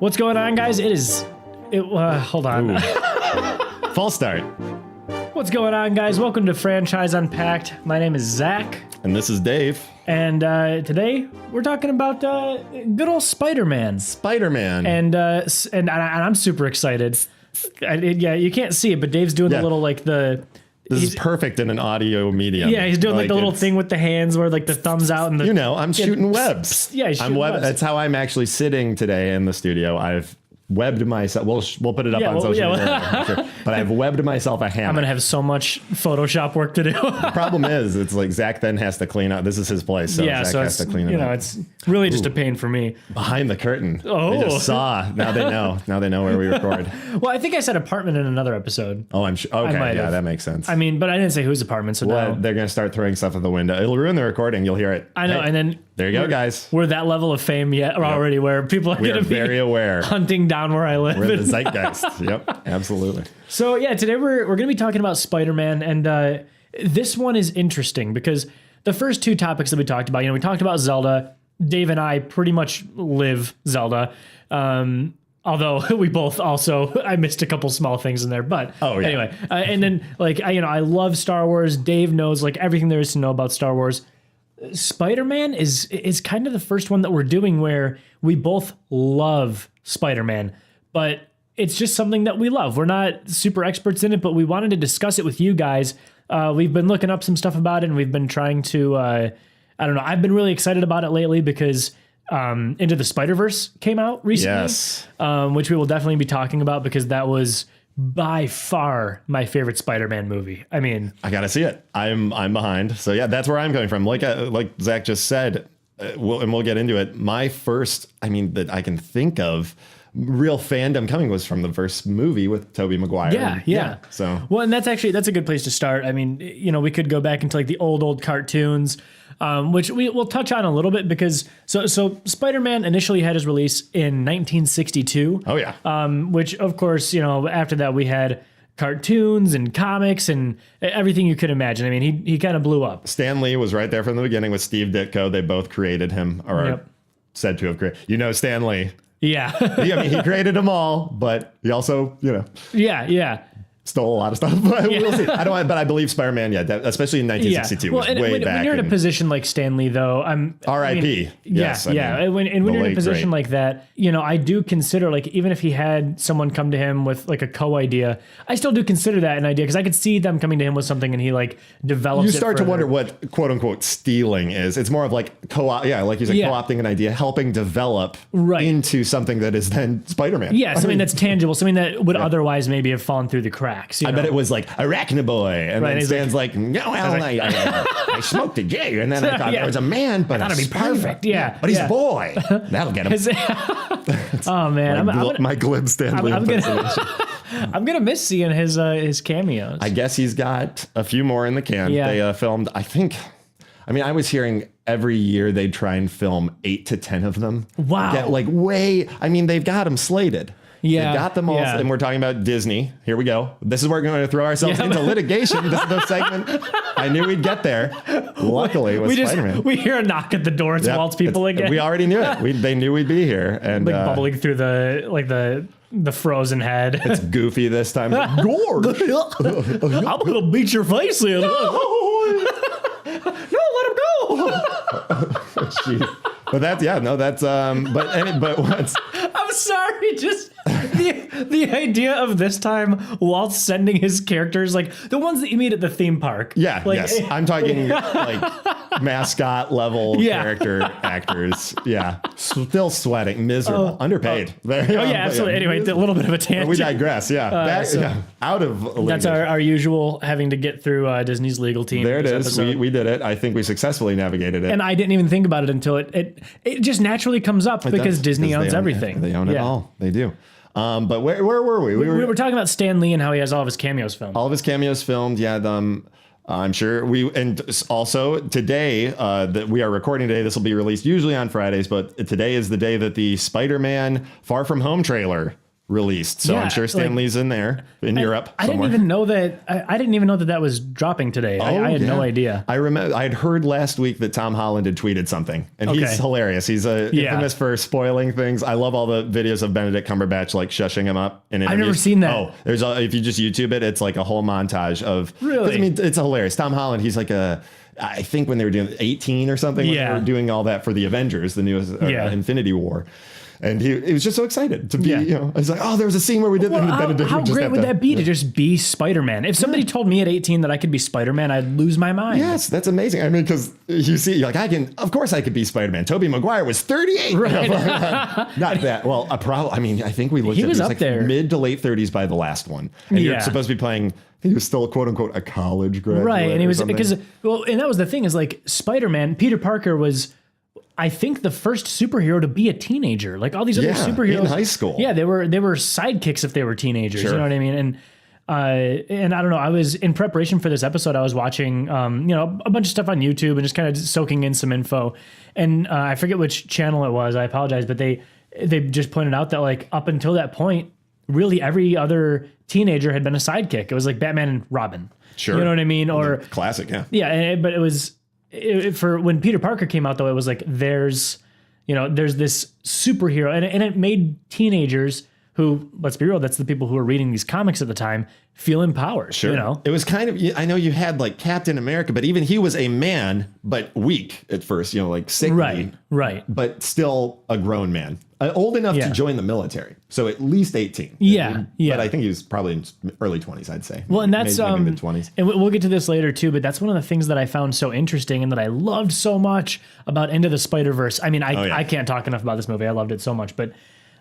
What's going on, guys? Hold on. False start. What's going on, guys? Welcome to Franchise Unpacked. My name is Zach. And this is Dave. And today we're talking about good old Spider-Man. Spider-Man. And I'm super excited. You can't see it, but Dave's doing the little This is perfect in an audio medium. Yeah, he's doing like the little thing with the hands where like the thumbs out and the I'm shooting webs. Yeah, he's shooting webs. That's how I'm actually sitting today in the studio. I've webbed myself. We'll put it up on social media. Sure. But I've webbed myself a hammer. I'm gonna have so much Photoshop work to do. The problem is, it's like Zach then has to clean up. This is his place, so Zach has to clean it up. It's really just a pain for me. Behind the curtain. Oh, they just saw. Now they know. Now they know where we record. Well, I think I said apartment in another episode. Oh, I'm sure. Okay, yeah, that makes sense. I mean, but I didn't say whose apartment, so well, no. They're gonna start throwing stuff at the window. It'll ruin the recording. You'll hear it. I know, and then there you go, guys. We're that level of fame yet already, where people are going to be very aware, hunting down where I live. We're the zeitgeist. Yep, absolutely. So yeah, today we're going to be talking about Spider-Man, and this one is interesting because the first two topics that we talked about, we talked about Zelda. Dave and I pretty much live Zelda. Although we both also, I missed a couple small things in there, but anyway. And then I love Star Wars. Dave knows everything there is to know about Star Wars. Spider-Man is kind of the first one that we're doing where we both love Spider-Man, but it's just something that we love. We're not super experts in it, but we wanted to discuss it with you guys. We've been looking up some stuff about it, and we've been trying to, I've been really excited about it lately because Into the Spider-Verse came out recently, yes. Which we will definitely be talking about because that was by far my favorite Spider-Man movie. I mean, I gotta see it. I'm behind. So yeah, that's where I'm coming from. Like Zach just said, we'll get into it. My first, that I can think of, real fandom coming was from the first movie with Tobey Maguire. Yeah. So and that's a good place to start. I mean, we could go back into the old cartoons, which we'll touch on a little bit because so Spider-Man initially had his release in 1962. Oh yeah. Which of course, after that we had cartoons and comics and everything you could imagine. I mean, he kind of blew up. Stan Lee was right there from the beginning with Steve Ditko. They both created him, or are said to have created. Stan Lee. Yeah. He created them all, but he also, Yeah. stole a lot of stuff, but we'll see. But I believe Spider-Man, especially in 1962, was way back. When you're in a position like Stan Lee, though, R.I.P. Yes, when you're in a position like that, I do consider even if he had someone come to him with a co-idea, I still do consider that an idea because I could see them coming to him with something and he develops. You start to wonder what quote unquote stealing is. It's more of co-op, like you said, co-opting an idea, helping develop into something that is then Spider-Man. Yeah, something that's tangible, something that would otherwise maybe have fallen through the cracks. I bet it was Arachnaboy, and then Stan's no, I smoked a J, and then I thought there was a man, but that'd be perfect. Yeah, but he's a boy. That'll get him. Oh man, my glib Stan Lee impersonation. I'm gonna miss seeing his cameos. I guess he's got a few more in the can. Yeah. They filmed, I was hearing every year they try and film 8 to 10 of them. Wow. They've got them slated. Yeah. They got them all. And we're talking about Disney. Here we go. This is where we're going to throw ourselves into litigation. This is the segment. I knew we'd get there. Luckily, with Spider-Man. We hear a knock at the door. It's Walt's people again. We already knew it. They knew we'd be here. And bubbling through the frozen head. It's Goofy this time. Gord. I'm going to beat your face in. No, let him go. Jeez. But but what's... I'm sorry, just the idea of this time Walt's sending his characters, the ones that you meet at the theme park. Yeah, yes. I'm talking mascot level character actors. Yeah. Still sweating, miserable, underpaid. Absolutely. Anyway, a little bit of a tangent. We digress, out of litigation. That's our usual having to get through Disney's legal team. There it is. We did it. I think we successfully navigated it. And I didn't even think about it until it just naturally comes up because Disney owns everything. They own it all. They do. But where were we? We were talking about Stan Lee and how he has all of his cameos filmed. All of his cameos filmed. Yeah. I'm sure and also today that we are recording today, this will be released usually on Fridays, but today is the day that the Spider-Man Far From Home trailer released. So Yeah, I'm sure Stan Lee's in there in Europe. I didn't even know that. I didn't even know that was dropping today. I had no idea. I remember I'd heard last week that Tom Holland had tweeted something, and he's hilarious. He's infamous for spoiling things. I love all the videos of Benedict Cumberbatch like shushing him up in interviews. I've never seen that. Oh, if you just YouTube it, it's like a whole montage of. Really? I mean, it's hilarious. Tom Holland, he's like I think when they were doing 18 or something, when they were doing all that for the Avengers, the newest Infinity War. And he was just so excited to be, I was like, oh, there was a scene where we did that. How great would that be to just be Spider-Man? If somebody told me at 18 that I could be Spider-Man, I'd lose my mind. Yes, that's amazing. I mean, because you see, you're like, of course I could be Spider-Man. Tobey Maguire was 38. Right. Not that. Well, I think we looked he at was it up like there. mid to late 30s by the last one. And you're supposed to be playing, I think he was still quote unquote a college graduate. Right. And he was, because, and that was the thing is like Spider-Man, Peter Parker was, I think, the first superhero to be a teenager. Like all these other superheroes in high school. Yeah, they were sidekicks if they were teenagers. Sure. You know what I mean? And I don't know. I was in preparation for this episode. I was watching, a bunch of stuff on YouTube and just kind of soaking in some info. And I forget which channel it was. I apologize, but they just pointed out that like up until that point, really every other teenager had been a sidekick. It was like Batman and Robin. Sure. You know what I mean? Or classic. Yeah. Yeah, but it was. For when Peter Parker came out, though, it was like there's this superhero, and it made teenagers who, let's be real, that's the people who were reading these comics at the time, feel empowered. Sure. You know? It was kind of, I know you had like Captain America, but even he was a man, but weak at first, like sickly. Right. But still a grown man. Old enough to join the military. So at least 18. Yeah. But I think he was probably in early 20s, I'd say. Well, and that's maybe mid-20s. And we'll get to this later too, but that's one of the things that I found so interesting and that I loved so much about Into the Spider-Verse. I mean, I can't talk enough about this movie. I loved it so much, but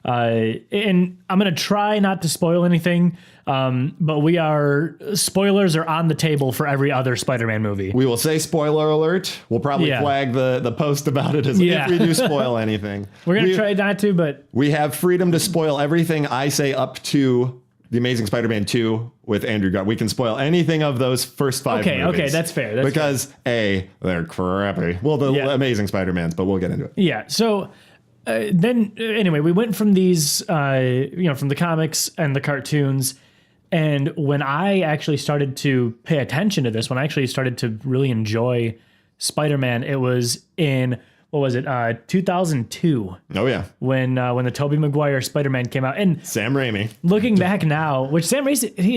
and I'm going to try not to spoil anything, but spoilers are on the table for every other Spider-Man movie. We will say spoiler alert. We'll probably flag the post about it as if we do spoil anything. We're going to try not to, but we have freedom to spoil everything I say up to The Amazing Spider-Man 2 with Andrew Garfield. We can spoil anything of those first 5 movies. Okay, that's fair. Because they're crappy. Well, the Amazing Spider-Mans, but we'll get into it. Yeah, so... then anyway, we went from these, from the comics and the cartoons. And when I actually started to pay attention to this, when I actually started to really enjoy Spider-Man, it was in, 2002. Oh, yeah. When the Tobey Maguire Spider-Man came out. And Sam Raimi. Looking back now, which Sam Raimi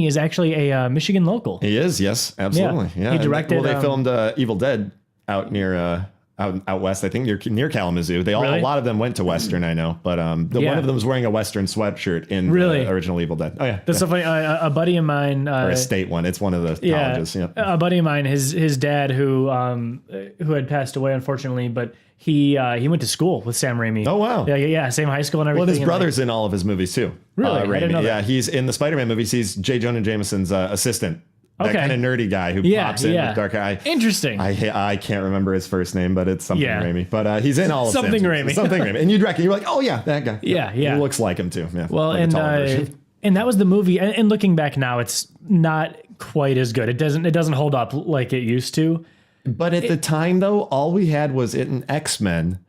is actually a Michigan local. He is, yes, absolutely. Yeah. He directed. They filmed Evil Dead out near... Out west, I think near Kalamazoo. A lot of them went to Western, I know, but one of them was wearing a Western sweatshirt in the original Evil Dead. Oh yeah, that's so funny. A buddy of mine, or a state one. It's one of the colleges. Yeah, a buddy of mine, his dad who had passed away unfortunately, but he went to school with Sam Raimi. Oh wow, yeah, same high school and everything. Well, his brother's in all of his movies too. Really, I didn't know that. Yeah, he's in the Spider-Man movies. He's J. Jonah Jameson's assistant. That kind of nerdy guy who pops in with dark eye. Interesting. I can't remember his first name, but it's something Raimi. But he's in all of something Raimi. Something Raimi. And you're like, oh yeah, that guy. Yeah. He looks like him too. Yeah. Well, like and that was the movie. And looking back now, it's not quite as good. It doesn't hold up like it used to. But at the time, though, all we had was it in X-Men.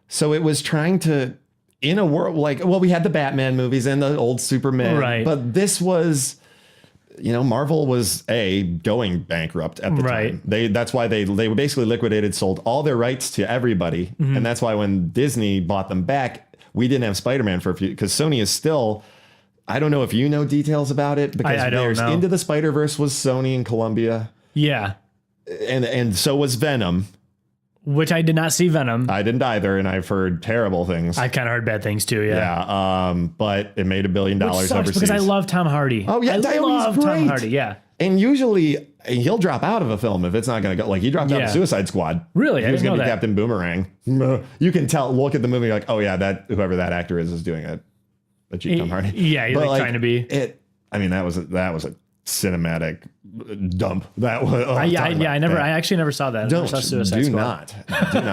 So it was trying to, in a world we had the Batman movies and the old Superman. Right. But this was... Marvel was going bankrupt at the time. That's why they basically liquidated, sold all their rights to everybody. Mm-hmm. And that's why when Disney bought them back, we didn't have Spider-Man for a few, because Sony is still, I don't know if you know details about it, because I don't know. Into the Spider-Verse was Sony and Columbia. Yeah. And so was Venom. Which I did not see Venom. I didn't either, and I've heard terrible things. I kind of heard bad things too, yeah. But it made $1 billion overseas. Because I love Tom Hardy. Oh, yeah. I love Tom Hardy, yeah. And usually he'll drop out of a film if it's not going to go. Like he dropped out of Suicide Squad. Really? He was going to be Captain Boomerang. You can tell, look at the movie, like, oh yeah, whoever that actor is doing a cheap Tom Hardy. Yeah, he's trying to be. That was a cinematic dump. That was I actually never saw that. Do not.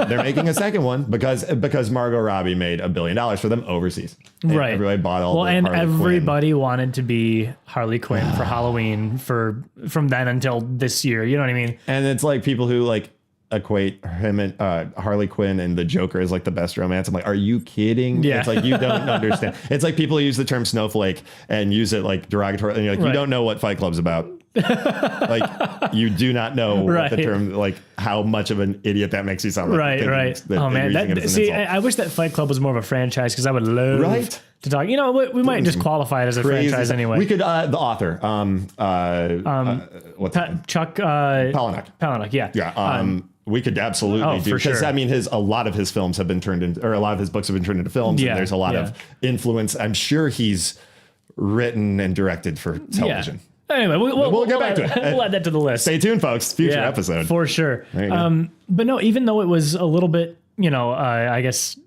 They're making a second one because Margot Robbie made $1 billion for them overseas. And right. Everybody bought all. Well, and everybody wanted to be Harley Quinn for Halloween from then until this year. You know what I mean? And it's like people who like equate him and Harley Quinn and the Joker as like the best romance. I'm like, are you kidding? Yeah. It's like, you don't understand. It's like people who use the term snowflake and use it like derogatory. And you're like, you don't know what Fight Club's about. Like, you do not know what the term, like how much of an idiot that makes you sound like. Right. Oh man, I wish that Fight Club was more of a franchise, because I would love to talk. You know, we might just qualify it as a franchise anyway. We could the author, what's Chuck Palahniuk. Yeah. We could absolutely do, because sure. I mean, a lot of his films have been turned into, or a lot of his books have been turned into films. And there's a lot of influence. I'm sure he's written and directed for television. Yeah. Anyway, we'll get back to it. We'll add that to the list. Stay tuned, folks. Future episode. For sure. But no, even though it was a little bit, I guess,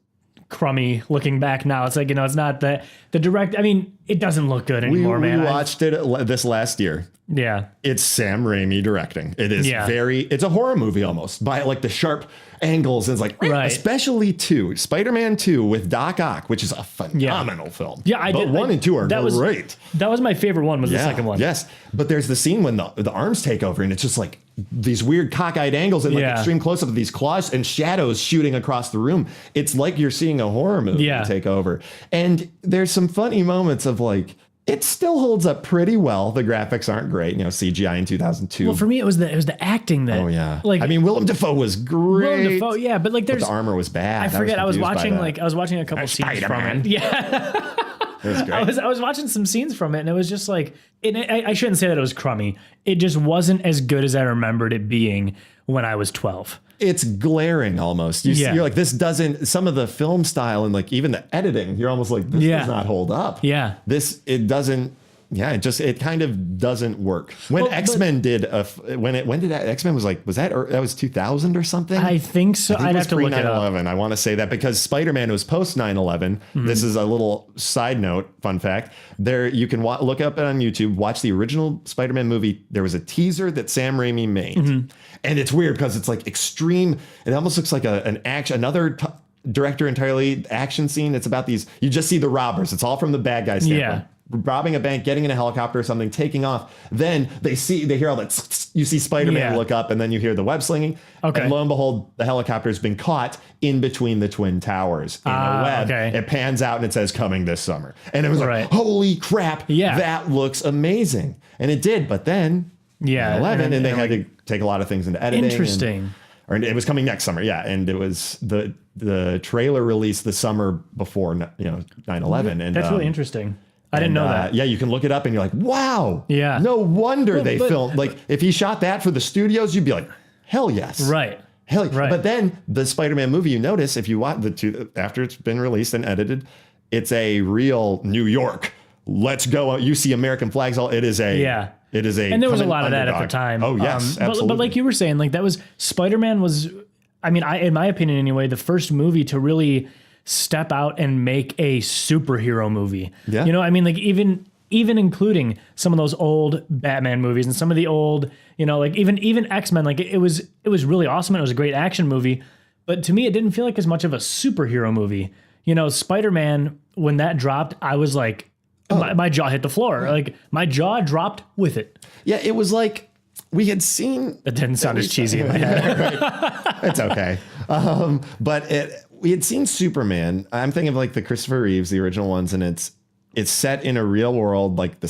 crummy looking back now, it's like, it's not the direct. I mean, it doesn't look good anymore, man. We watched it this last year. Yeah. It's Sam Raimi directing. It is it's a horror movie almost, by like the sharp angles. And it's like, especially Spider-Man 2 with Doc Ock, which is a phenomenal film. Yeah, but 1 and 2 are great. That was my favorite one, was the second one. Yes. But there's the scene when the arms take over, and it's just like these weird cockeyed angles and like extreme close-up of these claws and shadows shooting across the room. It's like you're seeing a horror movie take over. And there's some funny moments of like, it still holds up pretty well. The graphics aren't great, CGI in 2002. Well, for me, it was the acting that. Oh yeah, like, I mean, Willem Dafoe was great. But like, the armor was bad. I forget. I was watching a couple scenes from it. Yeah, it was great. I was watching some scenes from it, and it was just like, I shouldn't say that it was crummy. It just wasn't as good as I remembered it being when I was 12. It's glaring almost. You're like, this doesn't, some of the film style and like even the editing, you're almost like, this does not hold up. Yeah. It doesn't, it kind of doesn't work. When X-Men did, when did X-Men was that was 2000 or something? I think so. I'd have to look it up. 9/11. I want to say that because Spider-Man was post 9/11. This is a little side note, fun fact. There, you can look up it on YouTube, watch the original Spider-Man movie. There was a teaser that Sam Raimi made. And it's weird because it's like extreme. It almost looks like another director entirely action scene. It's about these, you just see the robbers. It's all from the bad guy standpoint. Robbing a bank, getting in a helicopter or something, taking off. Then they hear all that. You see Spider-Man look up, and then you hear the web slinging. Okay. And lo and behold, the helicopter's been caught in between the twin towers in a web. Okay. It pans out and it says coming this summer. And it was like, holy crap, that looks amazing. And it did, but then 11, and they had to take a lot of things into editing. Interesting. Or it was coming next summer, and it was the trailer released the summer before 9/11. And that's really interesting. I didn't know that. Yeah, you can look it up and you're like, wow. Yeah. No wonder they filmed. Like, if he shot that for the studios, you'd be like, hell yes. Right. Hell yeah. Right. But then the Spider-Man movie, you notice, if you watch the two, after it's been released and edited, it's a real New York. Let's go. You see American flags all. It is a. It is a. And there was a lot of that at the time. Oh, yes. Absolutely. But like you were saying, like, that was, Spider-Man was, I mean, in my opinion anyway, the first movie to really step out and make a superhero movie. Yeah. I mean, like, even including some of those old Batman movies and some of the old, like even X-Men, like it was really awesome and it was a great action movie. But to me, it didn't feel like as much of a superhero movie. Spider-Man, when that dropped, I was like, my jaw hit the floor. Like, my jaw dropped with it. Yeah, it was like we had seen. That didn't sound as cheesy in my head. Right. It's okay. But we had seen Superman. I'm thinking of like the Christopher Reeves, the original ones, and it's set in a real world, like the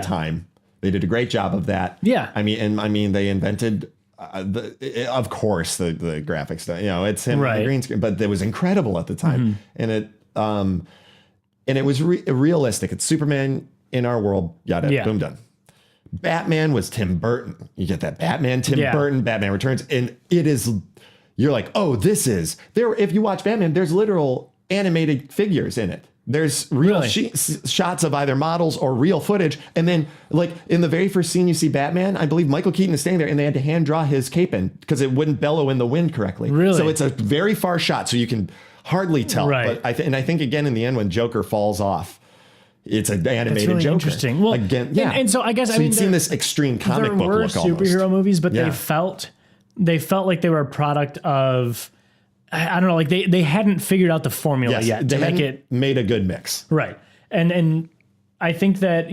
time. They did a great job of that. Yeah. I mean, they invented of course the graphics. It's him on the green screen, but it was incredible at the time, and it was realistic. It's Superman in our world. Yada. Boom, done. Batman was Tim Burton. You get that Batman, Tim Burton, Batman Returns, and it is. You're like, oh, this is there. If you watch Batman, there's literal animated figures in it. There's real shots of either models or real footage. And then, like, in the very first scene you see Batman, I believe Michael Keaton is standing there and they had to hand draw his cape in because it wouldn't bellow in the wind correctly. Really? So it's a very far shot, so you can hardly tell. Right. But I think again in the end when Joker falls off, it's an animated really Joker. Interesting. Well, again, and so I guess you'd seen this extreme comic book look almost. There were superhero movies, but they felt like they were a product of. I don't know, like they hadn't figured out the formula yet to make it made a good mix. Right. And I think that,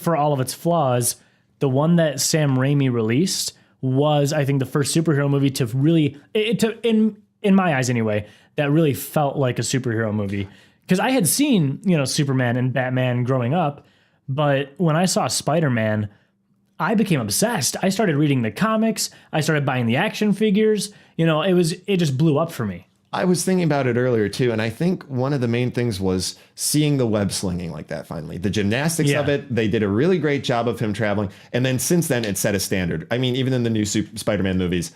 for all of its flaws, the one that Sam Raimi released was, I think, the first superhero movie to really, in my eyes anyway, that really felt like a superhero movie. Because I had seen, Superman and Batman growing up, but when I saw Spider-Man, I became obsessed. I started reading the comics. I started buying the action figures. It just blew up for me. I was thinking about it earlier too, and I think one of the main things was seeing the web slinging like that finally. The gymnastics of it, they did a really great job of him traveling. And then since then, it set a standard. I mean, even in the new Spider-Man movies,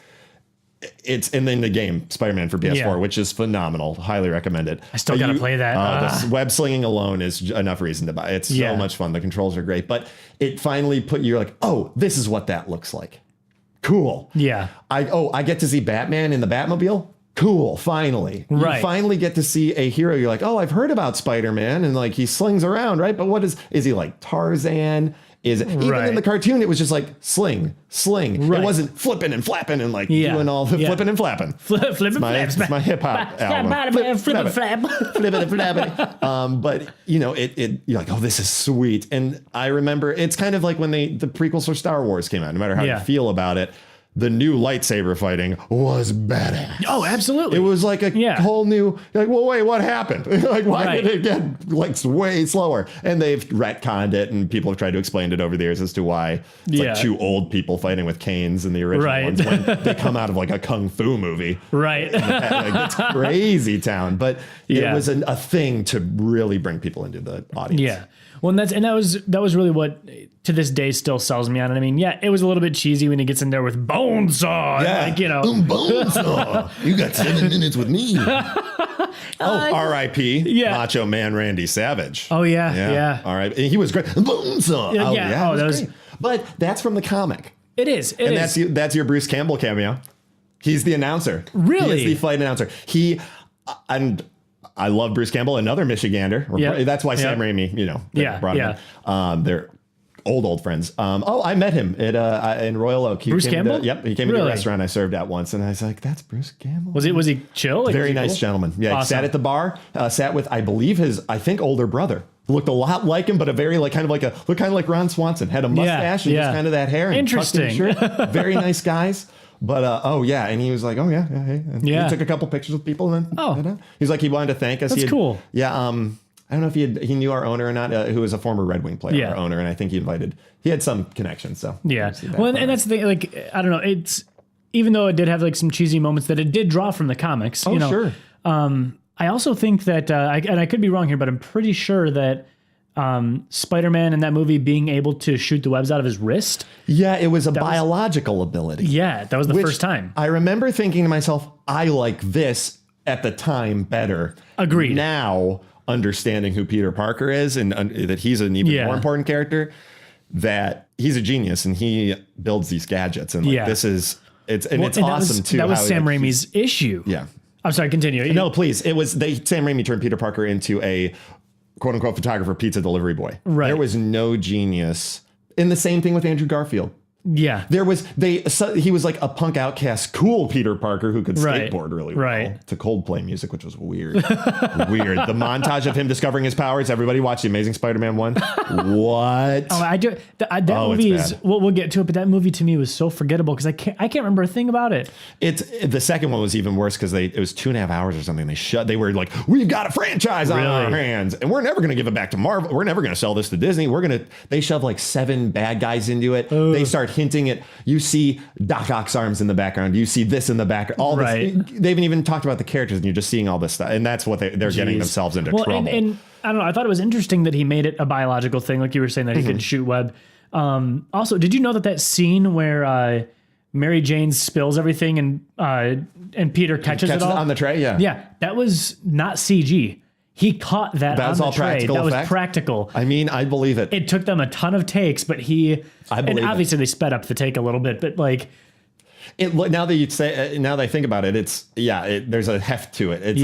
and then the game Spider-Man for PS4, which is phenomenal. Highly recommend it. I still got to play that. The web slinging alone is enough reason to buy it. It's so much fun. The controls are great, but it finally you're like, oh, this is what that looks like. Cool. Yeah. I get to see Batman in the Batmobile. Cool. Finally. Right. You finally get to see a hero. You're like, oh, I've heard about Spider-Man and like he slings around, right? But what is he like Tarzan? Is it even in the cartoon? It was just like sling. Right. It wasn't flipping and flapping and like doing all the flipping and flapping. Flipping flaps. It's my hip hop album. Flipping flap. Flipping and flapping. But it you're like, oh, this is sweet. And I remember it's kind of like when the prequels for Star Wars came out. No matter how you feel about it, the new lightsaber fighting was badass. Oh, absolutely. It was like a whole new, like, well, wait, what happened? Like, why did it get like way slower? And they've retconned it, and people have tried to explain it over the years as to why it's like two old people fighting with canes in the original ones when they come out of like a kung fu movie. Right. Like, it's crazy town, but it was a thing to really bring people into the audience. Yeah. Well, that was really what to this day still sells me on it. I mean, it was a little bit cheesy when he gets in there with Bonesaw. Yeah. Bonesaw. You got 7 minutes with me. R.I.P. Macho Man Randy Savage. Oh, yeah. All right. He was great. Bonesaw. That was great. But that's from the comic. It is. That's your Bruce Campbell cameo. He's the announcer. Really? He is the fight announcer. And I love Bruce Campbell, another Michigander. That's why Sam Raimi, brought him in. They're old friends. I met him at in Royal Oak. Bruce Campbell? He came to a restaurant I served at once, and I was like, "That's Bruce Campbell." Was he chill? Like, very nice gentleman. Yeah, awesome. He sat at the bar. Sat with, I believe, his older brother. Looked a lot like him, but a very looked kind of like Ron Swanson. Had a mustache and just kind of that hair. And interesting. Shirt. Very nice guys. But and he was like, oh yeah, hey. And he took a couple pictures with people, and then he's like, he wanted to thank us. That's cool. Yeah. I don't know if he knew our owner or not, who was a former Red Wing player, our owner, and I think he had some connections. So well, and that's the thing. Like, I don't know. It's even though it did have like some cheesy moments that it did draw from the comics. Oh, sure. I also think that, and I could be wrong here, but I'm pretty sure that Spider-Man in that movie being able to shoot the webs out of his wrist. Yeah, it was a biological ability. Yeah, that was the first time. I remember thinking to myself, I like this at the time better. Agreed. Now, understanding who Peter Parker is and that he's an even more important character, that he's a genius and he builds these gadgets. And it's awesome too. That was Sam Raimi's issue. Yeah. I'm sorry, continue. No, please. Sam Raimi turned Peter Parker into a quote unquote photographer, pizza delivery boy. Right. There was no genius. And the same thing with Andrew Garfield. Yeah. He was like a punk outcast, cool Peter Parker who could skateboard really well to Coldplay music, which was weird. Weird. The montage of him discovering his powers. Everybody watch The Amazing Spider-Man 1. What? Oh, I do. That movie is, we'll get to it, but that movie to me was so forgettable because I can't remember a thing about it. The second one was even worse because it was 2.5 hours or something. They were like, we've got a franchise on our hands and we're never going to give it back to Marvel. We're never going to sell this to Disney. They shove like 7 bad guys into it. They start hinting at, you see Doc Ock's arms in the background, you see this in the background, all this. They haven't even talked about the characters and you're just seeing all this stuff, and that's what they're getting themselves into trouble. And I don't know, I thought it was interesting that he made it a biological thing, like you were saying, that he could shoot web. Also, did you know that scene where Mary Jane spills everything and Peter catches it all on the tray? Yeah, that was not CG. He caught that on the tray. That was practical. I mean, I believe it. It took them a ton of takes, but obviously they sped up the take a little bit, but like now that I think about it, there's a heft to it.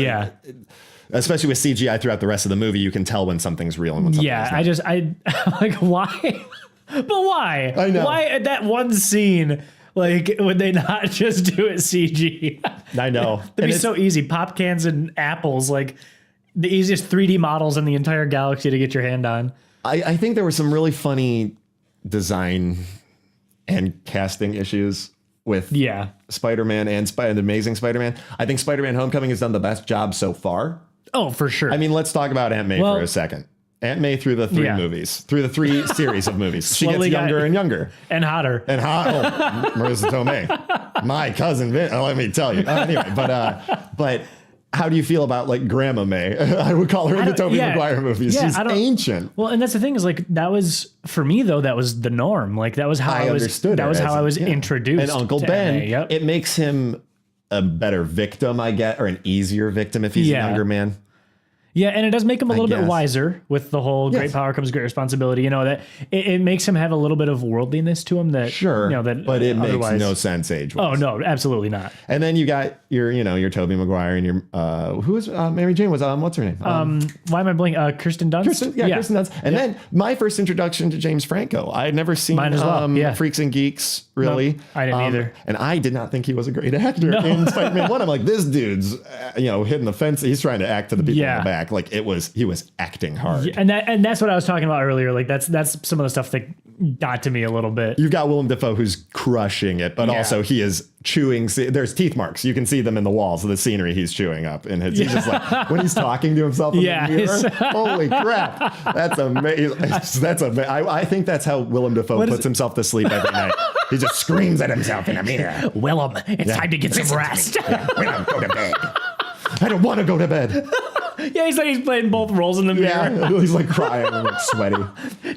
Especially with CGI throughout the rest of the movie, you can tell when something's real and when something's not. I'm like, why? But why? I know. Why at that one scene? Like, would they not just do it CG? I know. It'd be so easy. Pop cans and apples, like the easiest 3D models in the entire galaxy to get your hand on. I think there were some really funny design and casting issues with Yeah. Spider-Man and Amazing Spider-Man. I think Spider-Man Homecoming has done the best job so far. Oh, for sure. I mean, let's talk about Aunt May for a second. Aunt May through the three movies, through the three series of movies. She gets younger and younger. And hotter. And hot. Oh, Marissa Tomei. My cousin Vin. Let me tell you. Anyway, but how do you feel about like Grandma May? I would call her in the Tobey Maguire movies. Yeah, she's ancient. Well, and that's the thing is like that was for me though. That was the norm. Like that was how I was. Understood. That was how I was introduced. And Uncle to Ben. Yep. It makes him a better victim, I get, or an easier victim if he's a younger man. Yeah, and it does make him a little bit wiser with the whole great power comes great responsibility. You know, that it makes him have a little bit of worldliness to him that you know that but it makes no sense age-wise. Oh no, absolutely not. And then you got your Tobey Maguire and your who was Mary Jane was what's her name? Why am I blanking? Kirsten Dunst. Kirsten Dunst. And then my first introduction to James Franco. I had never seen Mine as well. Freaks and Geeks really. No, I didn't either. And I did not think he was a great actor in Spider-Man 1. I'm like, this dude's hitting the fence. He's trying to act to the people in the back. Like he was acting hard. Yeah, and that's what I was talking about earlier. Like that's some of the stuff that got to me a little bit. You've got Willem Dafoe who's crushing it, but also he is chewing. There's teeth marks. You can see them in the walls of the scenery he's chewing up. And he's just like, when he's talking to himself in the mirror, holy crap. That's amazing. That's amazing. I think that's how Willem Dafoe puts himself to sleep every night. He just screams at himself in a mirror. Willem, it's time to get some rest. Willem, go to bed. I don't want to go to bed. Yeah, he's like he's playing both roles in the mirror. Yeah, he's like crying and like sweaty.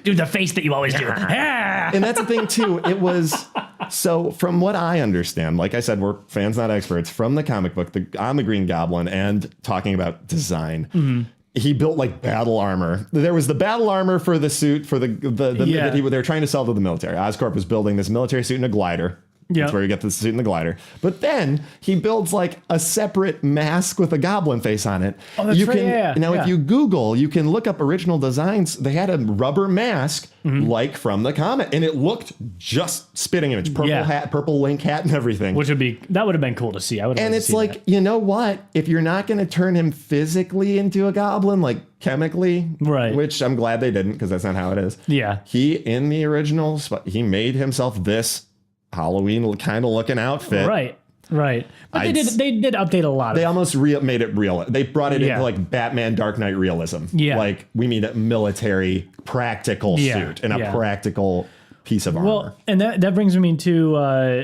Do the face that you always do. And that's the thing too. It was so from what I understand, like I said, we're fans, not experts. From the comic book, on the Green Goblin, and talking about design. He built like battle armor. There was the battle armor for the suit for the that they were trying to sell to the military. Oscorp was building this military suit and a glider. That's where you get the suit and the glider. But then he builds like a separate mask with a goblin face on it. Oh, that's right. Now, if you Google, you can look up original designs. They had a rubber mask like from the comic, and it looked just spitting image. Purple hat, purple link hat, and everything. Which would have been cool to see. I would. And it's like, you know what? If you're not going to turn him physically into a goblin, like chemically, right? Which I'm glad they didn't, because that's not how it is. Yeah. He in the original, he made himself this Halloween kind of looking outfit. Right. But they did update a lot. They almost made it real. They brought it into like Batman Dark Knight realism. Yeah. Like we mean a military practical suit and a practical piece of armor. Well, and that brings me to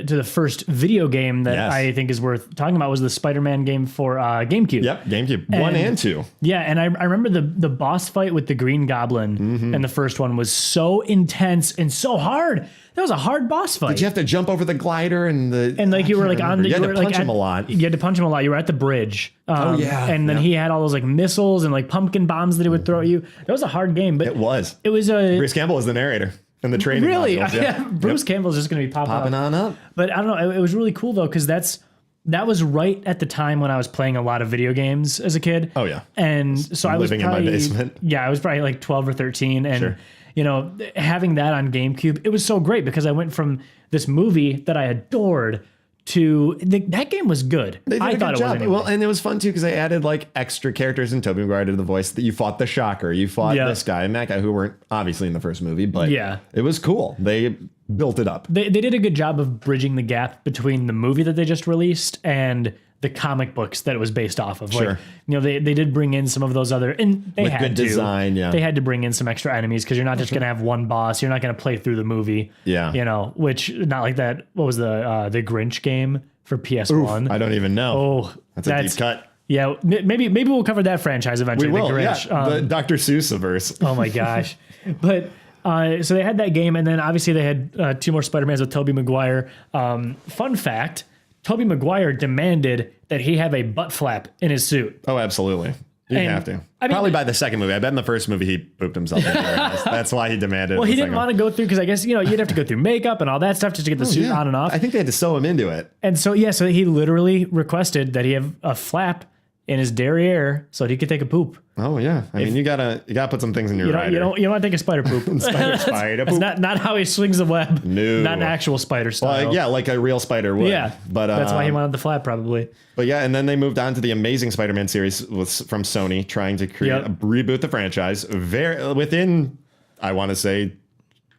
the first video game that I think is worth talking about was the Spider-Man game for GameCube. Yep, GameCube. 1 and 2. Yeah, and I remember the boss fight with the Green Goblin in the first one was so intense and so hard. That was a hard boss fight. Did you have to jump over the glider and like you were like on the you had to punch him a lot. You had to punch him a lot. You were at the bridge. And then he had all those like missiles and like pumpkin bombs that he would throw at you. That was a hard game, but it was. Bruce Campbell was the narrator in the training. Really? Modules, Bruce Campbell's just going to be popping on up. But I don't know. It was really cool though, because that was right at the time when I was playing a lot of video games as a kid. Oh yeah. And so I was living in my basement. Yeah, I was probably like 12 or 13, and you know, having that on GameCube, it was so great because I went from this movie that I adored to that game was good. I thought it was anyway. Well, and it was fun too because they added like extra characters, and Tobey Maguire did the voice. That you fought the Shocker, you fought this guy and that guy who weren't obviously in the first movie, but it was cool. They built it up. They did a good job of bridging the gap between the movie that they just released and the comic books that it was based off of. Like, you know, they did bring in some of those other, and they had good design. They had to bring in some extra enemies because you're not just going to have one boss. You're not going to play through the movie. Yeah. You know, which not like that. What was the Grinch game for PS1? Oof, I don't even know. Oh, that's a deep cut. Yeah, maybe we'll cover that franchise eventually. We will. The Grinch. The Dr. Seuss-averse. Oh my gosh. But so they had that game, and then obviously they had 2 more Spider-Mans with Tobey Maguire. Fun fact, Tobey Maguire demanded that he have a butt flap in his suit. Oh, absolutely. You have to. Probably by the second movie. I bet in the first movie he pooped himself. That's why he demanded. Well, he didn't want to go through because I guess you'd have to go through makeup and all that stuff just to get the suit on and off. I think they had to sew him into it. And so so he literally requested that he have a flap in his derriere so that he could take a poop. Oh yeah, I mean you gotta put some things in your rider. You don't want to take a spider poop. spider poop. It's not how he swings the web. No, not an actual spider style. Well, like a real spider would. Yeah, but that's why he wanted the flap probably. But yeah, and then they moved on to the Amazing Spider-Man series from Sony, trying to reboot the franchise. Within, I want to say,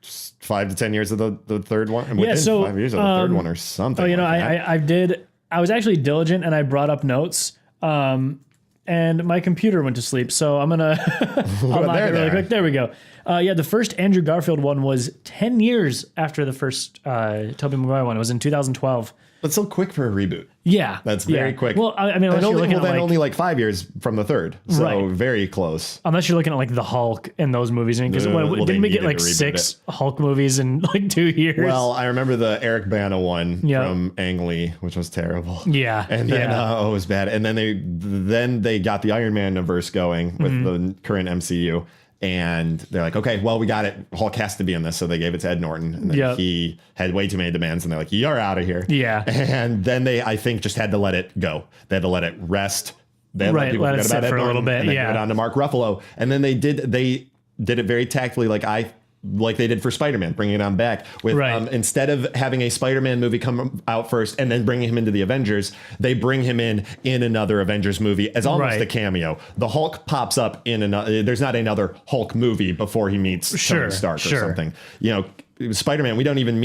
5 to 10 years of the third one. And within so, 5 years of the third one or something. Oh, you know, like that. I was actually diligent and I brought up notes. And my computer went to sleep, so I'm gonna I'll knock it really quick. There we go. Yeah, the first Andrew Garfield one was 10 years after the first Tobey Maguire one. It was in 2012. But so quick for a reboot. Yeah, That's very quick. Well, I mean, unless you're looking at like, only like 5 years from the third, so Right. very close. unless you're looking at like the Hulk and those movies, because Well, didn't we get needed like to reboot 6 Hulk movies in like 2 years? Well, I remember the Eric Bana one Yep. from Ang Lee, which was terrible. Yeah, And then yeah. it was bad. And then they got the Iron Man verse going with the current MCU. And they're like, okay, well, we got it. Hulk has to be in this. So they gave it to Ed Norton. And then Yep. he had way too many demands. And they're like, you're out of here. Yeah. And then they, I think, just had to let it go. They had to let it rest. They had to Right, let it forget sit about Ed for a Norton little bit, and then yeah. give it on to Mark Ruffalo. And then they did it very tactfully, like they did for Spider-Man, bringing it on back with Right. instead of having a Spider-Man movie come out first and then bringing him into the Avengers, they bring him in another Avengers movie as almost Right. a cameo. The Hulk pops up in another. There's not another Hulk movie before he meets Sure, Tony Stark or sure. something. You know, Spider-Man. We don't even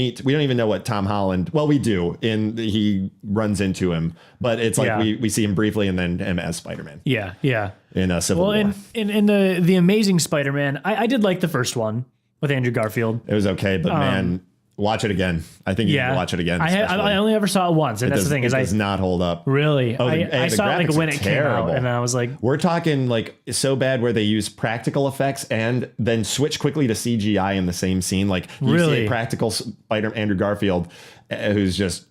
know what Tom Holland. Well, we do. He runs into him, but it's like Yeah. we see him briefly and then him as Spider-Man Yeah, yeah. in a Civil War. in the Amazing Spider-Man, I did like the first one with Andrew Garfield. It was okay, but man, watch it again. I think you need to watch it again. I only ever saw it once, and that's the thing is it does not hold up. really I the saw it like graphics when are it came out, terrible. and I was like, We're talking like so bad where they use practical effects and then switch quickly to CGI in the same scene. Like you see Really? a practical Spider Andrew Garfield who's just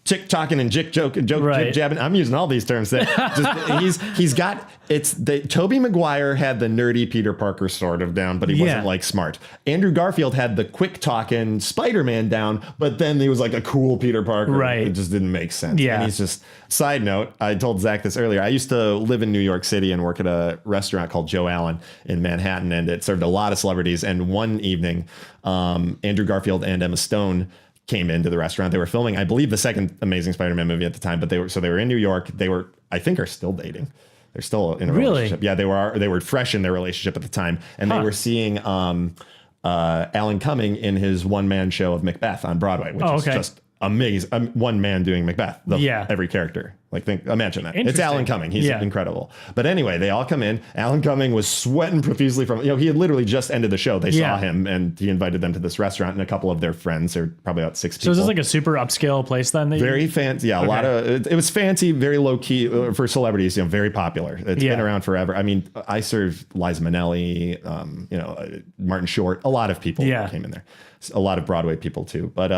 chick talking and jick joking, Right. jib jabbing. I'm using all these terms. That just he's got it's the Tobey Maguire had the nerdy Peter Parker sort of down, but he wasn't like smart. Andrew Garfield had the quick talking Spider-Man down, but then he was like a cool Peter Parker. Right. It just didn't make sense. Yeah. And he's just side note, I told Zach this earlier. I used to live in New York City and work at a restaurant called Joe Allen in Manhattan, and it served a lot of celebrities. And one evening, Andrew Garfield and Emma Stone came into the restaurant. They were filming, I believe, the second Amazing Spider-Man movie at the time, but they were in New York. They were, I think, are still dating. They're still in a relationship. Yeah, they were fresh in their relationship at the time, and they were seeing Alan Cumming in his one-man show of Macbeth on Broadway, which is just amazing. One man doing Macbeth, every character. Like, imagine that. It's Alan Cumming. He's incredible. But anyway, they all come in. Alan Cumming was sweating profusely from, he had literally just ended the show. They saw him and he invited them to this restaurant and a couple of their friends. They're probably about 6 people. so is this like a super upscale place then? Very fancy. Yeah, a lot of, it was fancy, very low key for celebrities, very popular. It's been around forever. I mean, I served Liza Minnelli, Martin Short, a lot of people came in there. A lot of Broadway people too. But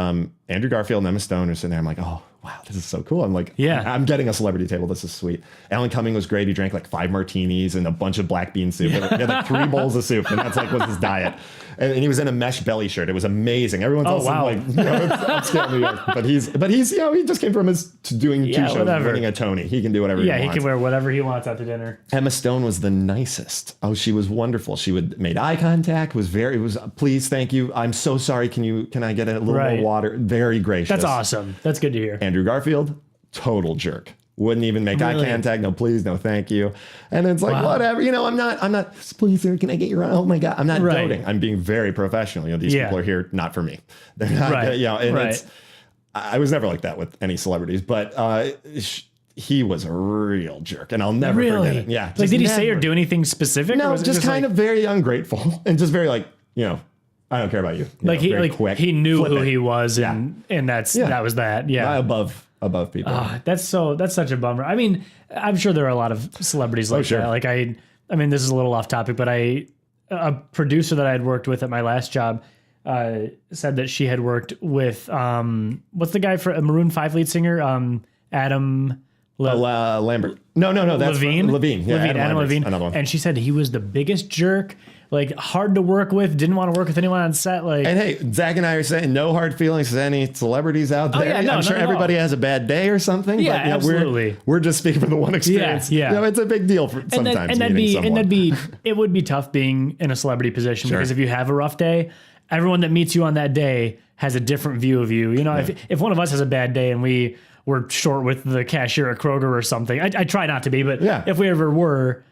Andrew Garfield and Emma Stone are sitting there. I'm like, oh, wow, this is so cool. I'm like, I'm getting a celebrity table. This is sweet. Alan Cumming was great. He drank like 5 martinis and a bunch of black bean soup. He had like 3 bowls of soup, and that's like was his diet. And he was in a mesh belly shirt. It was amazing. Everyone's also like, it's upscale New York. But he's he just came from his doing 2 shows, winning a Tony. He can do whatever he wants. he can wear whatever he wants after dinner. Emma Stone was the nicest. Oh, she was wonderful. She made eye contact, was please, thank you. I'm so sorry. Can I get a little more water? Very gracious. That's awesome. That's good to hear. Andrew Garfield, total jerk. Wouldn't even make eye contact. No, please, no, thank you. And it's like, whatever. I'm not, please, sir, can I get your, oh my God. I'm not doting. I'm being very professional. These people are here, not for me. They're not, and I was never like that with any celebrities, but he was a real jerk, and I'll never forget it. Yeah. Like, did he say or do anything specific? No, or was it just kind of very ungrateful and just very like, I don't care about you. He knew who he was, and that was that. Yeah. Above people. That's such a bummer. I mean, I'm sure there are a lot of celebrities like that. Like I mean, this is a little off topic, but a producer that I had worked with at my last job said that she had worked with what's the guy for a Maroon 5 lead singer? Adam Lambert. No. That's Levine. Yeah, Adam Levine. Another one. And she said he was the biggest jerk. Like, hard to work with, didn't want to work with anyone on set. Like, and hey, Zach and I are saying no hard feelings to any celebrities out there. I'm sure everybody has a bad day or something. Yeah, but, absolutely. We're just speaking from the one experience. Yeah. It's a big deal for sometimes. It would be tough being in a celebrity position because if you have a rough day, everyone that meets you on that day has a different view of you. If one of us has a bad day and we're short with the cashier at Kroger or something, I try not to be, but if we ever were,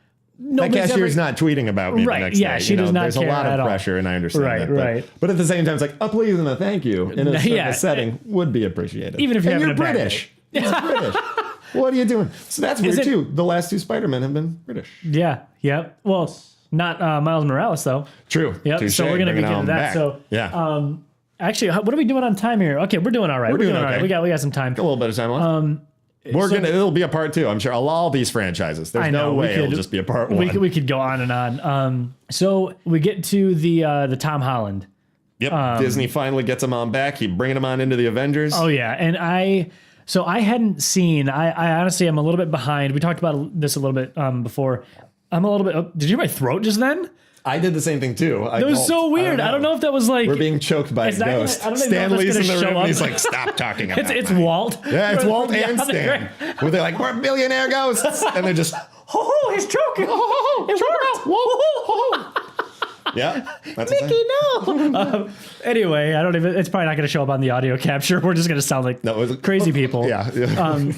That cashier's not tweeting about me the next day. She does not There's care a lot at of all. pressure, and I understand that. Right. But at the same time, it's like a please and a thank you in a setting would be appreciated. Even if you're having you're a bad British. He's British. What are you doing? So that's weird too. The last 2 Spider-Men have been British. Yeah. Yep. Well, not Miles Morales though. True. Yep. Touché. So we're gonna be getting that. Back. So yeah. Actually, what are we doing on time here? Okay, we're doing all right. We're doing all right. We got some time. A little bit of time left. It'll be a part 2. I'm sure all these franchises. There's no way it'll just be a part 1. We could go on and on. So we get to the Tom Holland. Yep. Disney finally gets him on back. He bringing him on into the Avengers. Oh yeah, and I hadn't seen. I honestly am a little bit behind. We talked about this a little bit before. I'm a little bit. Did you hear my throat just then? I did the same thing too. It was so weird. I don't know if that was like we're being choked by a ghost. Stanley's in the room. And he's like, "Stop talking about It's Walt. Yeah, it's Walt and Stan. Where they're like, "We're millionaire ghosts," and they're just, he's choking. It worked. Yeah, that's Mickey, no. Anyway, I don't even. It's probably not going to show up on the audio capture. We're just going to sound like crazy people. Yeah.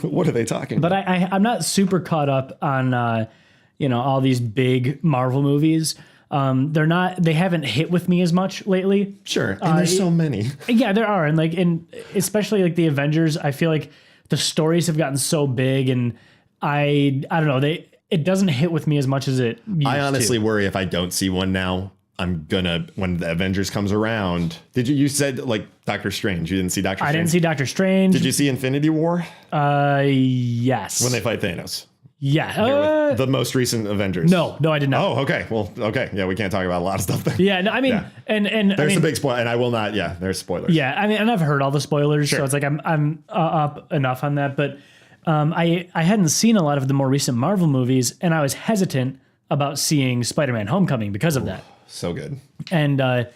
What are they talking but about? I'm not super caught up on all these big Marvel movies. They haven't hit with me as much lately. Sure. And there's so many. Yeah, there are. And especially like the Avengers, I feel like the stories have gotten so big and I don't know, it doesn't hit with me as much as it used I honestly worry if I don't see one now, I'm gonna, when the Avengers comes around. You said like Doctor Strange. You didn't see Doctor Strange? I didn't see Doctor Strange. Did you see Infinity War? Yes. When they fight Thanos. Yeah. The most recent Avengers. No, I did not. Oh, okay. Well, okay. Yeah, we can't talk about a lot of stuff there. Yeah, no, I mean, and there's a big spoiler, and I will not. Yeah, there's spoilers. Yeah, I mean, and I've heard all the spoilers, so it's like I'm up enough on that. But I hadn't seen a lot of the more recent Marvel movies, and I was hesitant about seeing Spider-Man: Homecoming because of that. So good. And I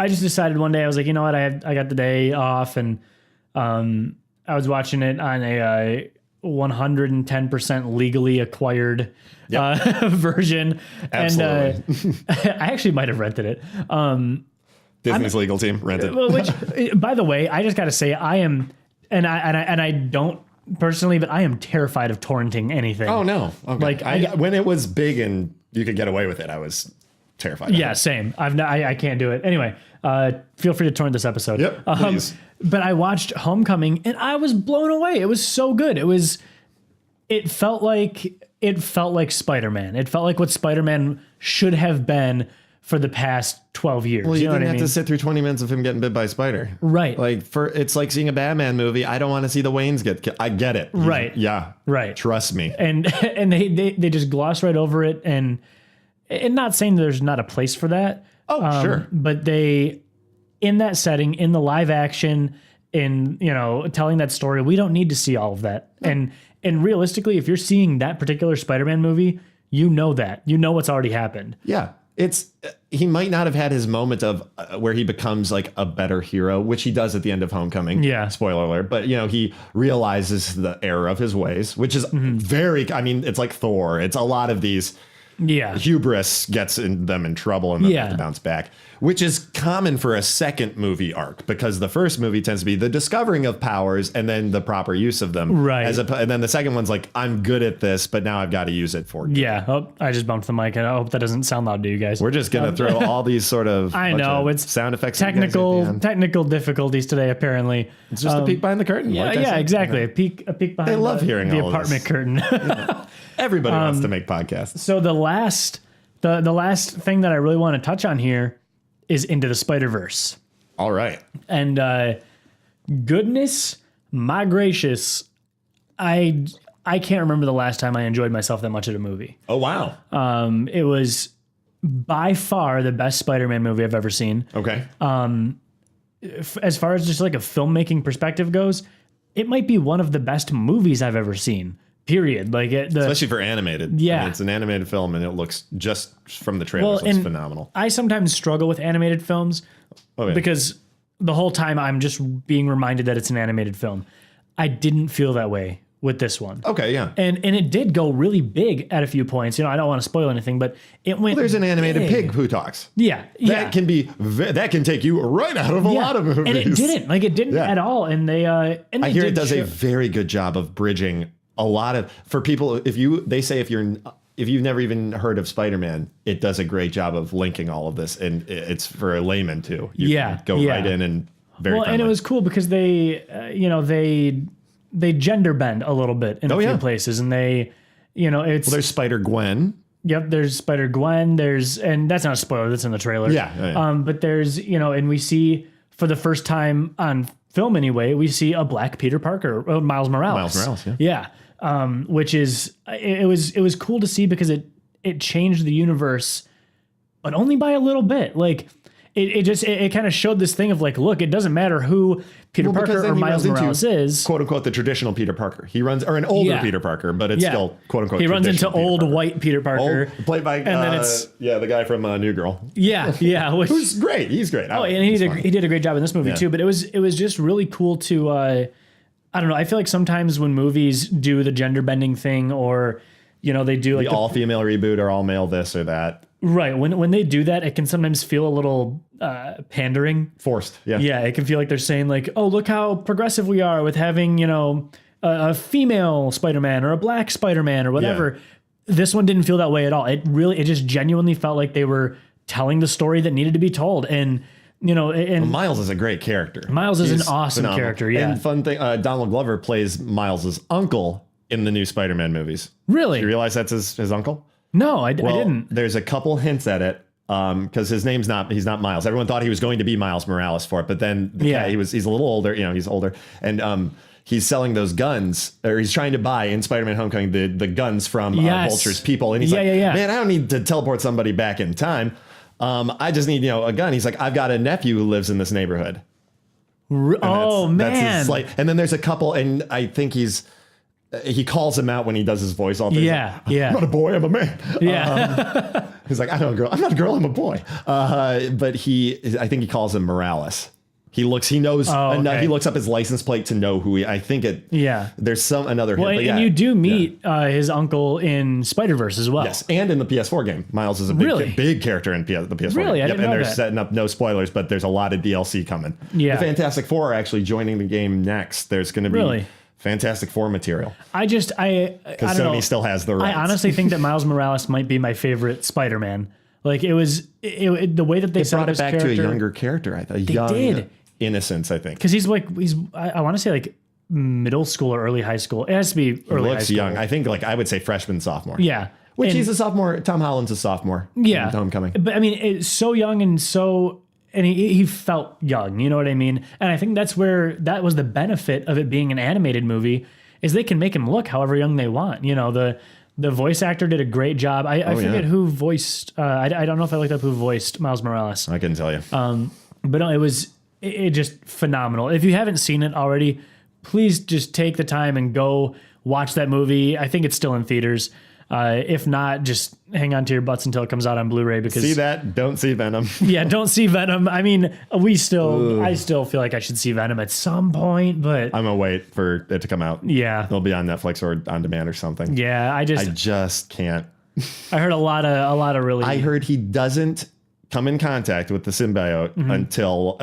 just decided one day I was like, you know what, I got the day off, and I was watching it on a 110% legally acquired version. Absolutely. And I actually might have rented it. Disney's legal team rented. Which, by the way, I just got to say, I am, and I don't personally, but I am terrified of torrenting anything. Oh no! Okay. Like when it was big and you could get away with it, I was terrified. Yeah, same. I can't do it. Anyway, feel free to torrent this episode. Yep, please. But I watched Homecoming and I was blown away. It was so good. It felt like Spider-Man. It felt like what Spider-Man should have been for the past 12 years. Well, you know didn't what I have mean? to sit through 20 minutes of him getting bit by a spider. Right. Like it's like seeing a Batman movie. I don't want to see the Waynes get killed. I get it. Right. Yeah. Right. Trust me. And they just gloss right over it, and not saying there's not a place for that. Oh, sure. But they, in that setting, in the live action, in telling that story, we don't need to see all of that. No. And realistically, if you're seeing that particular Spider-Man movie, you know what's already happened. Yeah. He might not have had his moment of where he becomes like a better hero, which he does at the end of Homecoming. Yeah. Spoiler alert. But, he realizes the error of his ways, which is it's like Thor. It's a lot of these. Yeah. Hubris gets them in trouble and then have to bounce back, which is common for a second movie arc because the first movie tends to be the discovering of powers and then the proper use of them. Right. And then the second one's like, I'm good at this, but now I've got to use it for good. Yeah. Oh, I just bumped the mic and I hope that doesn't sound loud to you guys. We're just going to throw all these sort of I know it's sound effects. Technical difficulties today, apparently. It's just a peek behind the curtain. Yeah, exactly. A peek behind I love hearing the all apartment curtain. Everybody wants to make podcasts. So the last thing that I really want to touch on here is Into the Spider-Verse. All right. And goodness, my gracious, I can't remember the last time I enjoyed myself that much at a movie. Oh, wow. It was by far the best Spider-Man movie I've ever seen. Okay. As far as just like a filmmaking perspective goes, it might be one of the best movies I've ever seen. Period. Like especially for animated. Yeah. I mean, it's an animated film and it looks just from the trailers looks phenomenal. I sometimes struggle with animated films because the whole time I'm just being reminded that it's an animated film. I didn't feel that way with this one. Okay, yeah. And it did go really big at a few points. I don't want to spoil anything, but it went there's an animated big. pig who talks. Yeah. That can take you right out of a lot of movies. And it didn't at all. And they I hear it does a very good job of bridging a lot of, for people, if you're if you've never even heard of Spider-Man, it does a great job of linking all of this, and it's for a layman too. You can go right in and very friendly. And it was cool because they, they gender bend a little bit in a few places, and they, there's Spider-Gwen. Yep, there's Spider-Gwen. And that's not a spoiler. That's in the trailer. Yeah. But there's, and we see for the first time on film anyway, we see a black Peter Parker, Miles Morales. Yeah. Which is it was cool to see because it changed the universe, but only by a little bit. Like it kind of showed this thing of like, look, it doesn't matter who Peter Parker or Miles Morales is, quote unquote, the traditional Peter Parker. He runs, or an older Peter Parker, but it's still quote unquote. He runs into old Parker. White Peter Parker, played by then it's the guy from New Girl. Yeah, who's great. He's great. And he did a great job in this movie too. But it was just really cool to. I don't know. I feel like sometimes when movies do the gender bending thing, or they do like the all female reboot or all male this or that. Right. When they do that, it can sometimes feel a little pandering. Forced. Yeah. Yeah. It can feel like they're saying like, oh, look how progressive we are with having, a female Spider-Man or a black Spider-Man or whatever. Yeah. This one didn't feel that way at all. It just genuinely felt like they were telling the story that needed to be told. And, Miles is a great character. Miles is an awesome character. Yeah. And fun thing, Donald Glover plays Miles's uncle in the new Spider-Man movies. Really? Do you realize that's his uncle? No, I didn't. There's a couple hints at it because his name's he's not Miles. Everyone thought he was going to be Miles Morales for it, but then he's a little older. He's older, and he's selling those guns, or he's trying to buy in Spider-Man: Homecoming the guns from Vulture's people, and he's man, I don't need to teleport somebody back in time. I just need a gun. He's like, I've got a nephew who lives in this neighborhood. Man. That's his and then there's a couple, and I think he calls him out when he does his voice all day. Yeah. I'm not a boy, I'm a man. Yeah. He's like, I'm not a girl, I'm a boy. But I think he calls him Morales. He looks up his license plate to know who there's another hint. And you do meet his uncle in Spider-Verse as well. Yes, and in the PS4 game. Miles is a big character in the PS4 really? game. I didn't know they're that. setting up, no spoilers, but there's a lot of DLC coming. Yeah. The Fantastic Four are actually joining the game next. There's going to be Fantastic Four material. Because Sony still has the rights. I honestly think that Miles Morales might be my favorite Spider-Man. Like the way that they brought it back to a younger character. I thought did. Innocence, I think, because he's I want to say like middle school or early high school. It has to be early high school. He looks young. I think I would say freshman, sophomore. Yeah, which he's a sophomore. Tom Holland's a sophomore. Yeah, in Homecoming. But I mean, it's so young and he felt young. You know what I mean? And I think that was the benefit of it being an animated movie, is they can make him look however young they want. The voice actor did a great job. I forget who voiced. I don't know if I looked up who voiced Miles Morales. I couldn't tell you. But no, it was just phenomenal. If you haven't seen it already, please just take the time and go watch that movie. I think it's still in theaters. If not, just hang on to your butts until it comes out on Blu-ray. Because see that, don't see Venom. Yeah, don't see Venom. I mean, I still feel like I should see Venom at some point, but I'm gonna wait for it to come out. Yeah, it'll be on Netflix or on demand or something. Yeah, I just can't. I heard a lot of really. I heard he doesn't come in contact with the symbiote until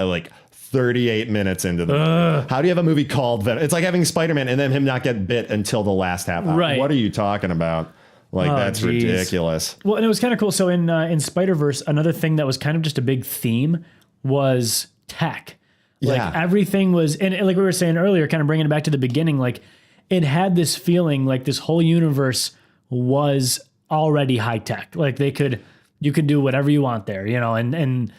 38 minutes into the movie. How do you have a movie called Venom? It's like having Spider-Man and then him not get bit until the last half hour. Right. What are you talking about? That's ridiculous. Well, and it was kind of cool. So in Spider-Verse, another thing that was kind of just a big theme was tech. Everything was, and like we were saying earlier, kind of bringing it back to the beginning, like it had this feeling like this whole universe was already high tech. Like you could do whatever you want there, and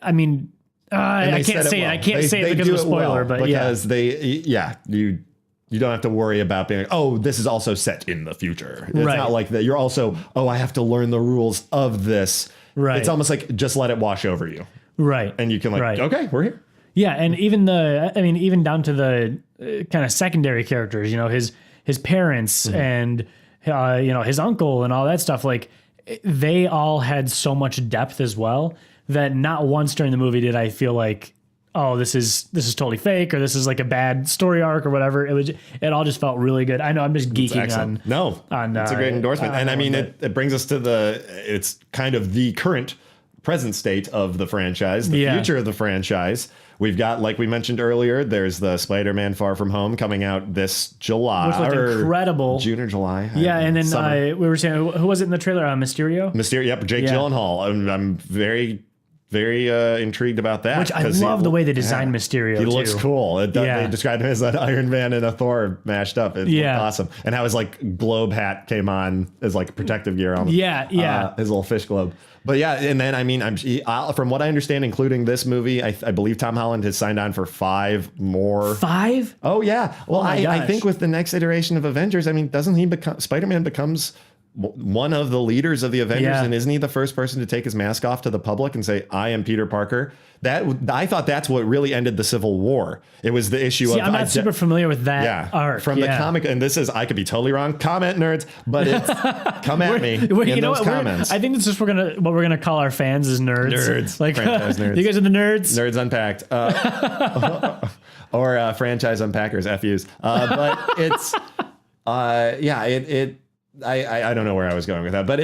I mean, I can't say it. I can't say it because of a spoiler, but you don't have to worry about being this is also set in the future. It's not like that. You're also I have to learn the rules of this. Right. It's almost like just let it wash over you. Right. And you can okay, we're here. Yeah, and even down to the kind of secondary characters, his parents and his uncle and all that stuff, like they all had so much depth as well that not once during the movie did I feel like, this is totally fake, or this is like a bad story arc or whatever. It all just felt really good. I know I'm just geeking on. No, it's a great endorsement, and I mean it brings us to it's kind of the current present state of the franchise, the future of the franchise. We've got, like we mentioned earlier, there's the Spider-Man Far From Home coming out this July. Which looked incredible. June or July. Yeah, and then we were saying, who was it in the trailer? Mysterio? Mysterio, yep, Jake Gyllenhaal. I'm very intrigued about that. Which I love the way they designed Mysterio, He looks cool. They described him as an Iron Man and a Thor mashed up. It looked awesome. And how his like globe hat came on as like protective gear on him. His little fish globe. But yeah, and then I mean, from what I understand, including this movie, I believe Tom Holland has signed on for 5 more. 5? Oh yeah. Well, I think with the next iteration of Avengers, I mean, doesn't he become Spider-Man becomes one of the leaders of the Avengers, and isn't he the first person to take his mask off to the public and say, "I am Peter Parker"? I thought that's what really ended the Civil War. It was the issue of. I'm not super familiar with that arc. From the comic, and this is, I could be totally wrong. Comment, nerds, but it's come at me in those comments. I think it's just what we're gonna call our fans is nerds. Nerds, like franchise nerds. You guys are the nerds. Nerds Unpacked, or franchise unpackers, FUs. But it's, I don't know where I was going with that, but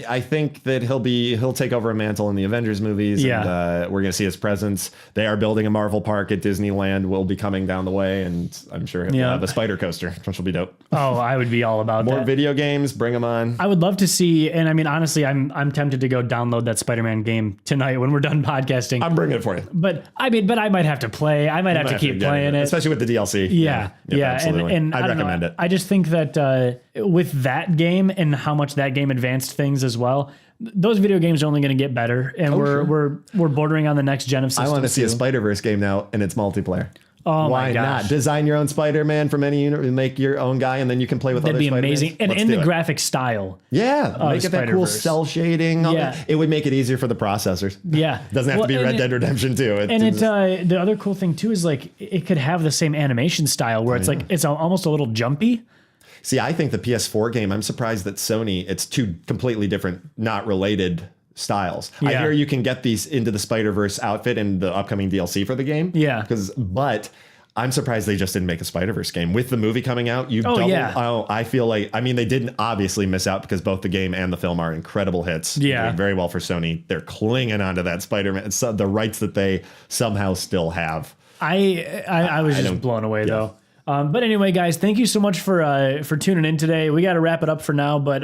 I think that he'll take over a mantle in the Avengers movies. And, we're going to see his presence. They are building a Marvel park at Disneyland. Will be coming down the way, and I'm sure he'll have a spider coaster, which will be dope. Oh, I would be all about more that. video games. Bring them on. I would love to see, and I mean, honestly, I'm tempted to go download that Spider-Man game tonight when we're done podcasting. I'm bringing it for you. But I might have to play. I might have to keep playing it, especially with the DLC. Yeah, absolutely. And I'd recommend it. I just think that with that game and how much that game advanced things as well, those video games are only going to get better, and we're bordering on the next gen of systems. I want to see a Spider-Verse game now, and it's multiplayer. Oh, why not design your own Spider-Man from any universe, make your own guy, and then you can play with other Spider-Mans? That'd be amazing, and in the graphic style. Yeah, make it that cool cell shading. It would make it easier for the processors. Yeah, doesn't have to be Red Dead Redemption 2. The other cool thing too is like it could have the same animation style where it's almost a little jumpy. See, I think the PS4 game, I'm surprised that Sony, it's 2 completely different, not related styles. I hear you can get these into the Spider-Verse outfit in the upcoming DLC for the game. Yeah. But I'm surprised they just didn't make a Spider-Verse game. With the movie coming out, I feel like, I mean, they didn't obviously miss out because both the game and the film are incredible hits. Yeah. Doing very well for Sony. They're clinging onto that Spider-Man, the rights that they somehow still have. I was just blown away though. But anyway, guys, thank you so much for tuning in today. We got to wrap it up for now, but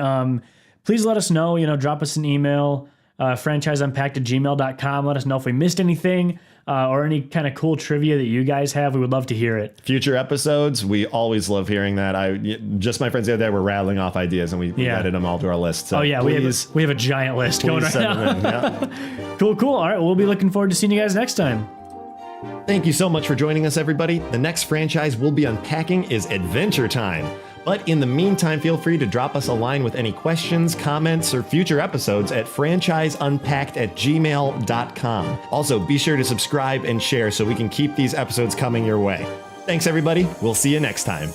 please let us know, drop us an email, franchiseunpacked@gmail.com. Let us know if we missed anything or any kind of cool trivia that you guys have. We would love to hear it. Future episodes, we always love hearing that. My friends the other day were rattling off ideas, and we added them all to our list. So we have a giant list going right now. Cool. All right, we'll be looking forward to seeing you guys next time. Thank you so much for joining us, everybody. The next franchise we'll be unpacking is Adventure Time. But in the meantime, feel free to drop us a line with any questions, comments, or future episodes at franchiseunpacked@gmail.com. Also, be sure to subscribe and share so we can keep these episodes coming your way. Thanks, everybody. We'll see you next time.